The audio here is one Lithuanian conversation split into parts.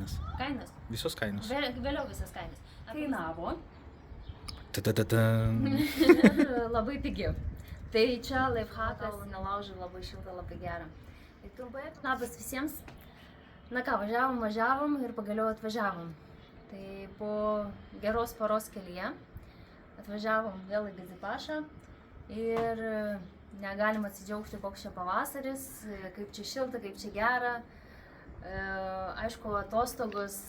kainas. Kainas? Visos kainos. Vėliau visas kainas. Kainavo. Ta-ta-ta-tam. Ir labai pigi. Tai čia lifehakas, nelaužai, labai šilta, labai gera. Tai trumpai, labas visiems. Na ką, važiavom ir pagaliau atvažiavom. Tai po geros paros kelyje atvažiavom vėl į Gazipašą ir negalim atsidžiaugti, koks čia pavasaris, kaip čia šilta, kaip čia gera. Aišku, atostogos,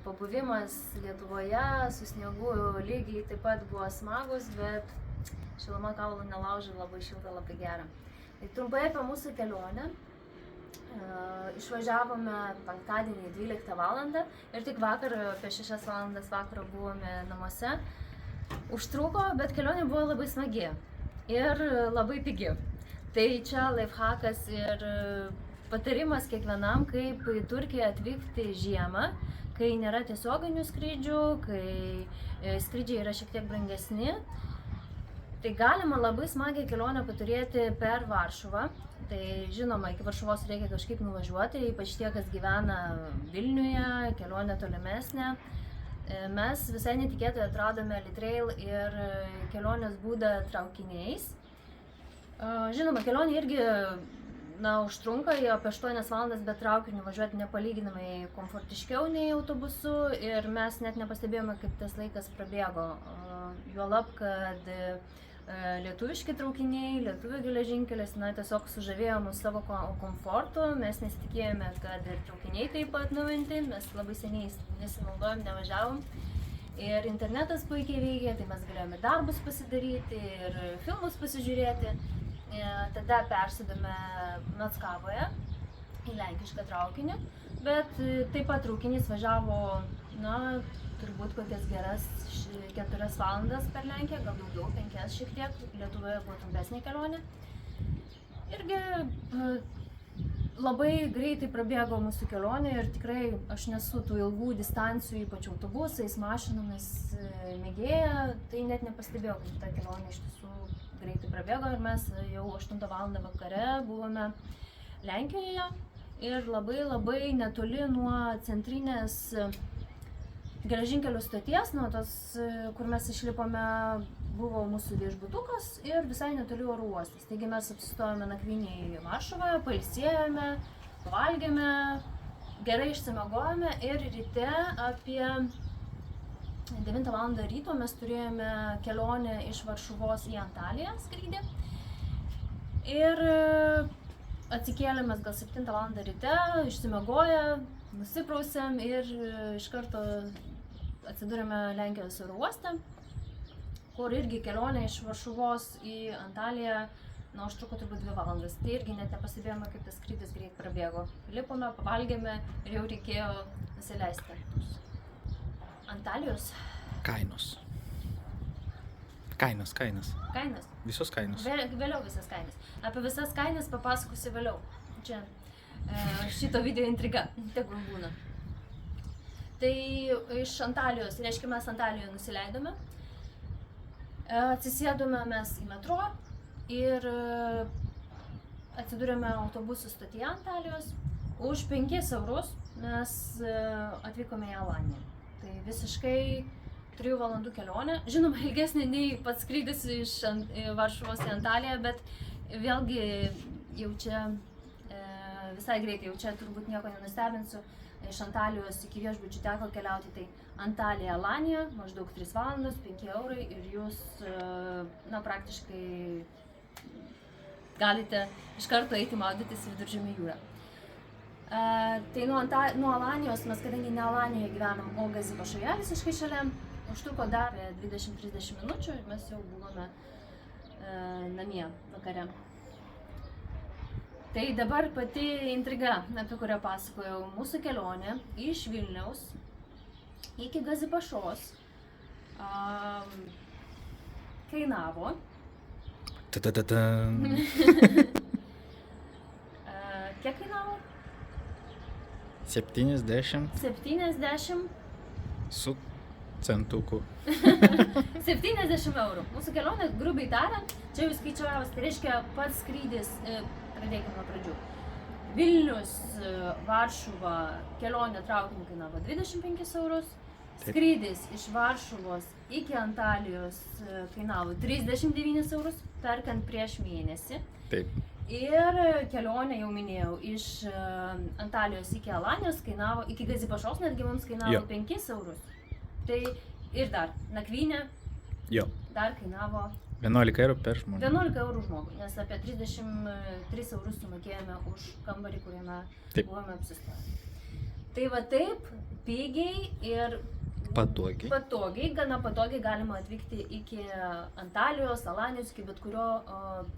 pabuvimas Lietuvoje su sniegu lygiai taip pat buvo smagus, bet šiluma kaulų nelaužai, labai šilta, labai gera. Tai trumpai apie mūsų kelionę. Išvažiavome penktadienį 12 valandą ir tik vakar apie 6 valandas vakaro buvome namuose. Užtruko, bet kelionė buvo labai smagi ir labai pigi. Tai čia lifehakas ir patarimas kiekvienam, kaip į Turkiją atvykti žiemą, kai nėra tiesioginių skrydžių, kai skrydžiai yra šiek tiek brangesni. Tai galima labai smagiai kelionę paturėti per Varšuvą. Tai žinoma, iki Varšuvos reikia kažkaip nuvažiuoti, ypač tie, kas gyvena Vilniuje, kelionė tolimesnė. Mes visai netikėtai atradome Litrail ir kelionės būdą traukiniais. Žinoma, kelionė irgi užtrunka apie 8 valandas, bet traukiniu važiuoti nepalyginamai komfortiškiau nei autobusu ir mes net nepastebėjome, kaip tas laikas prabėgo. Juolab, kad lietuviški traukiniai, lietuvių geležinkelis, tiesiog sužavėjo mus savo komfortu. Mes nesitikėjome, kad ir traukiniai taip pat naujinti, mes labai seniai nesinaudojom, nevažiavom. Ir internetas puikiai veikia, tai mes galėjome darbus pasidaryti ir filmus pasižiūrėti. Tada persėdome Metskavoje į lenkišką traukinį, bet taip pat traukinys važiavo, turbūt kokias geras 4 valandas per Lenkiją, gal daugiau, 5 šiek tiek. Lietuvoje buvo trumpesnė kelionė. Irgi labai greitai prabėgo mūsų kelionė ir tikrai aš nesu tų ilgų distancijų, ypač autobusais, mašinomis mėgėja, tai net nepastebėjau, kaip ta kelionė iš tiesų greitai prabėgo ir mes jau 8 valandą vakare buvome Lenkijoje ir labai netoli nuo centrinės geležinkelių stoties, nuo tos, kur mes išlipome, buvo mūsų viešbutukas ir visai netoli oro uostas. Taigi mes apsistojome nakvynėje Varšuvoje, pailsėjome, valgėme, gerai išsimiegojome ir ryte apie 9 val. Ryto mes turėjome kelionę iš Varšuvos į Antaliją skrydį. Ir atsikėlėme gal 7 val. Ryte, išsimiegoję, nusiprausėm ir iš karto atsidūrėme Lenkijos oro uoste, kur irgi kelionė iš Varšuvos į Antaliją užtruko turbūt 2 valandas. Tai irgi net nepastebėjome, kaip tas skrydis greit prabėgo. Lipome, pavalgėme ir jau reikėjo nusileisti. Antalijos. Kainos. Kainas. Kainas? Visos kainos. Vėliau visas kainas. Apie visas kainas papasakosiu vėliau. Čia šito video intriga, tegul būna. Tai iš Antalijos, reiškia mes Antalijoje nusileidome, atsisėdome mes į metro ir atsidūrėme autobusų stotyje Antalijos. Už 5 eurus mes atvykome į Alaniją. Tai visiškai 3 valandų kelionė. Žinoma, ilgesnė nei pats skrydis iš Varšuvos į Antaliją, bet vėlgi jau čia visai greitai, jau čia turbūt nieko nenustebinsiu. Iš Antalijos iki viešbučių teko keliauti, tai Antalija, Alanija, maždaug 3 valandos, 5 eurai ir jūs praktiškai galite iš karto eiti maudytis į Viduržemio jūrą. Tai nuo Alanijos mes, kadangi ne Alanijoje gyvenam, o Gazipašoje visiškai šalia, užtruko dar 20-30 minučių ir mes jau buvome namie vakare. Tai dabar pati intriga, apie kurią pasakojau, mūsų kelionė iš Vilniaus iki Gazipašos kainavo. Ta-ta-ta-tam. Kiek kainavo? 70 70 su centuku. 70 eurų. Mūsų kelionė, grubiai tariant, čia jau skaičiuojavus, tai reiškia pats skrydis, pradėkime nuo pradžių. Vilnius, Varšuva kelionė traukiniu kainavo 25 eurus. Taip. Skrydis iš Varšuvos iki Antalijos kainavo 39 eurus, perkant prieš mėnesį. Taip. Ir kelionė, jau minėjau, iš Antalijos iki Alanijos kainavo, iki Gazipašos netgi mums kainavo Jo. 5 eurus. Tai ir dar nakvynė Jo. dar kainavo 11 eurų per žmogų. 11 eurų žmogui, nes apie 33 eurus sumokėjome už kambarį, kuriame Taip. buvome apsistoję. Tai va taip, pigiai ir Patogiai. gana patogiai galima atvykti iki Antalijos, Alanijos, iki bet kurio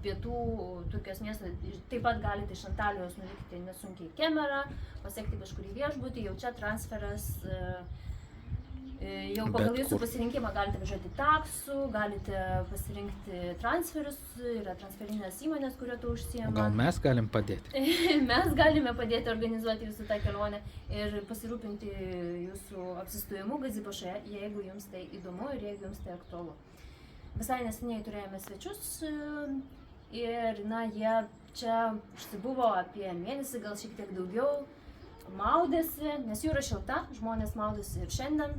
pietų Turkijos miesto. Taip pat galite iš Antalijos nuvykti nesunkiai į Kemerą, pasiekti kažkurį viešbutį, jau čia transferas. Jau pagal Bet jūsų kur? pasirinkimą galite važiuoti taksų, galite pasirinkti transferius, yra transferinės įmonės, kurio tu O užsiema. gal mes galim padėti? Mes galime padėti organizuoti jūsų tą kelionę ir pasirūpinti jūsų apsistojimu Gazipašoje, jeigu jums tai įdomu ir jeigu jums tai aktualu. Visai neseniai turėjome svečius ir jie čia užsibuvo apie mėnesį, gal šiek tiek daugiau. Maudėsi, nes jūra šilta, žmonės maudėsi ir šiandien.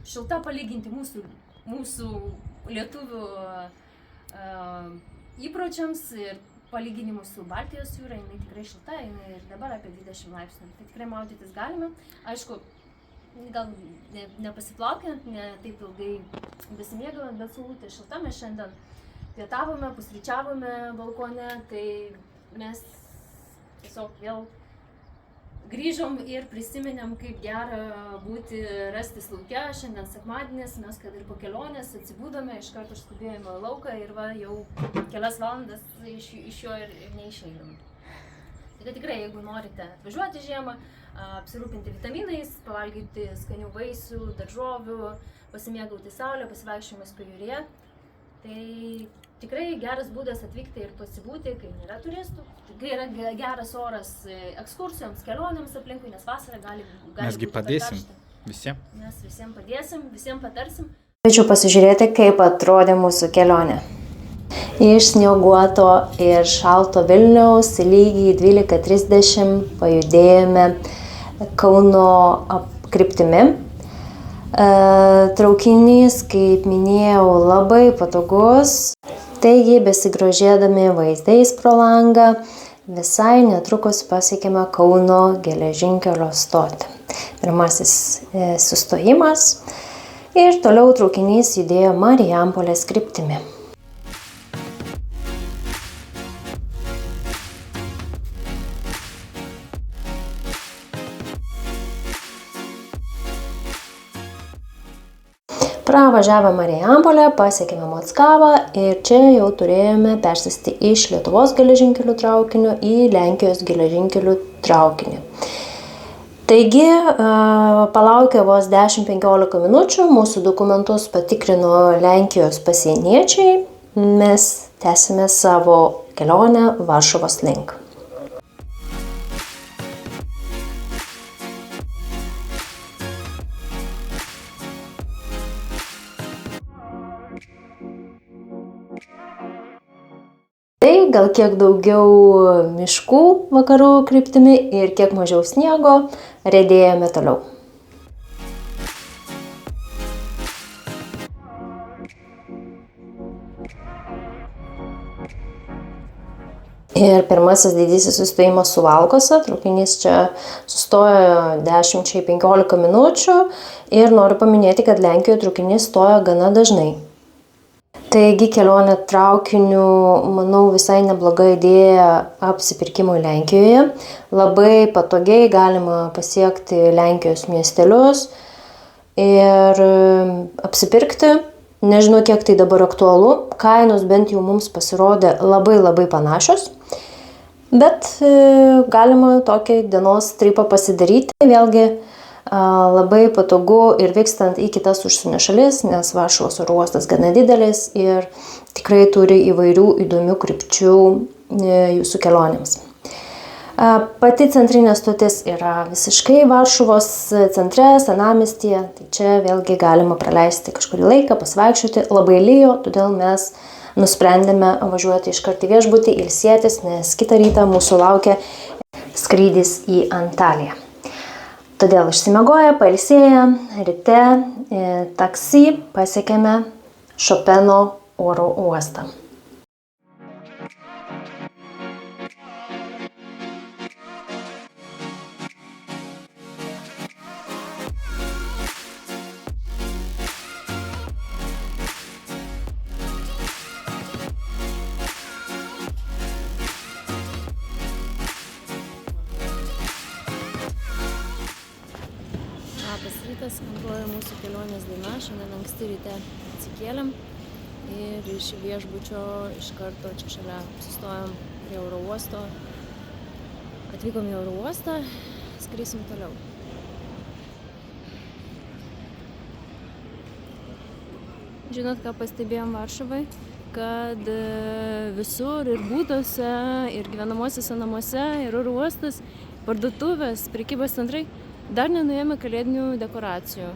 Šilta palyginti mūsų lietuvių įpročiams ir palyginimu su Baltijos jūra, jinai tikrai šilta, jinai ir dabar apie 20 laipsnių. Tai tikrai maudytis galime. Aišku, gal nepasiplaukiant, ne taip ilgai besimėgavant, bet saulutė šilta. Mes šiandien pietavome, pusryčiavome balkone, tai mes tiesiog vėl grįžom ir prisiminėm, kaip gera būti rastis lauke. Šiandien sekmadienis, mes kad ir po kelionės atsibūdome, iš karto išskubėjome į lauką ir va jau kelias valandas iš jo ir neišeidom. Tai tikrai, jeigu norite atvažiuoti žiemą, apsirūpinti vitaminais, pavalgyti skanių vaisių, daržovių, pasimėgauti saulę, pasivaikščiojimas pajūryje, tai tikrai geras būdas atvykti ir pasibūti, kai nėra turistų, kai yra geras oras ekskursijoms, kelionėms aplinkui, nes vasarą gali Mesgi būti padėsim per karšta. visiems. Mes visiems padėsim, visiems patarsim. Kviečiu pasižiūrėti, kaip atrodė mūsų kelionė. Iš snieguoto ir šalto Vilniaus lygiai 12:30 pajudėjome Kauno kryptimi. Traukinys, kaip minėjau, labai patogus. Taigi, besigrožėdami vaizdais pro langą, visai netrukus pasiekėme Kauno geležinkelio stotį. Pirmasis sustojimas ir toliau traukinys judėjo Marijampolės kryptimi. Pravažiavę Marijampolę pasiekėme Mockavą ir čia jau turėjome persėsti iš Lietuvos geležinkelių traukinio į Lenkijos geležinkelių traukinį. Taigi, palaukę vos 10-15 minučių, mūsų dokumentus patikrino Lenkijos pasieniečiai, mes tęsime savo kelionę Varšuvos link. Tai gal kiek daugiau miškų vakarų kryptimi ir kiek mažiau sniego, riedėjome toliau. Ir pirmasis didysis sustojimas Suvalkuose, traukinys čia sustojo 10-15 minučių ir noriu paminėti, kad Lenkijoje traukinys stoja gana dažnai. Taigi kelionė traukiniu, manau, visai nebloga idėja apsipirkimui Lenkijoje. Labai patogiai galima pasiekti Lenkijos miestelius ir apsipirkti. Nežinau, kiek tai dabar aktualu. Kainos bent jau mums pasirodė labai panašios. Bet galima tokį dienos tripą pasidaryti. Vėlgi labai patogu ir vykstant į kitas užsienio šalis, nes Varšuvos oro uostas gana didelis ir tikrai turi įvairių įdomių krypčių jūsų kelionėms. Pati centrinė stotis yra visiškai Varšuvos centre, senamiestyje, tai čia vėlgi galima praleisti kažkurį laiką, pasivaikščioti. Labai lijo, todėl mes nusprendėme važiuoti iškart į viešbutį, ilsėtis, nes kitą rytą mūsų laukia skrydis į Antaliją. Todėl išsimiegoję, pailsėję, ryte taksi pasiekėme Šopeno oro uostą. Labas rytas, antroji mūsų kelionės diena. Šiandien anksti ryte atsikėlėm ir iš viešbučio iš karto čia šalia sustojom prie oro uosto. Atvykom į oro uostą, skrisim toliau. Žinot, ką pastebėjom Varšuvai? Kad visur ir būtuose, ir gyvenamuosiuose namuose, ir oro uostas, parduotuvės, prekybos centrai dar nenuėjome kalėdinių dekoracijų.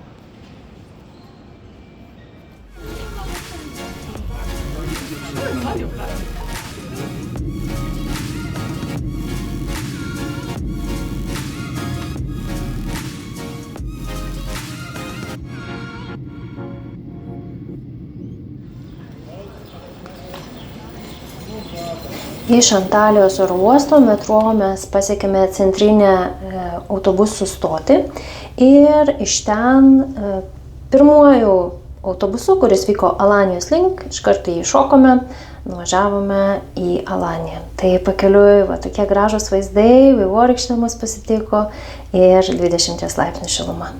Iš Antalijos oro uosto metro mes pasiekėme centrinę autobusų stotį ir iš ten pirmuoju autobusu, kuris vyko Alanijos link, iš karto jį šokome, nuvažiavome į Alaniją. Tai pakeliui tokie gražūs vaizdai, vaivorykštė mus pasitiko ir 20 laipsnių šiluma.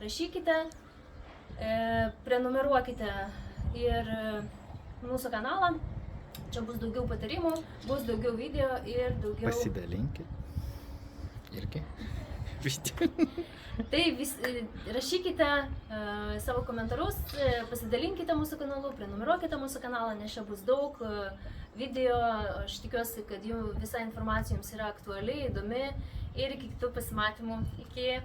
Rašykite, prenumeruokite ir mūsų kanalą. Čia bus daugiau patarimų, bus daugiau video ir daugiau... Pasidalinkit. Irgi. Tai rašykite savo komentarus, pasidalinkite mūsų kanalu, prenumeruokite mūsų kanalą, nes čia bus daug video. Aš tikiuosi, kad visa informacija jums yra aktuali, įdomi ir iki kitų pasimatymų. Iki.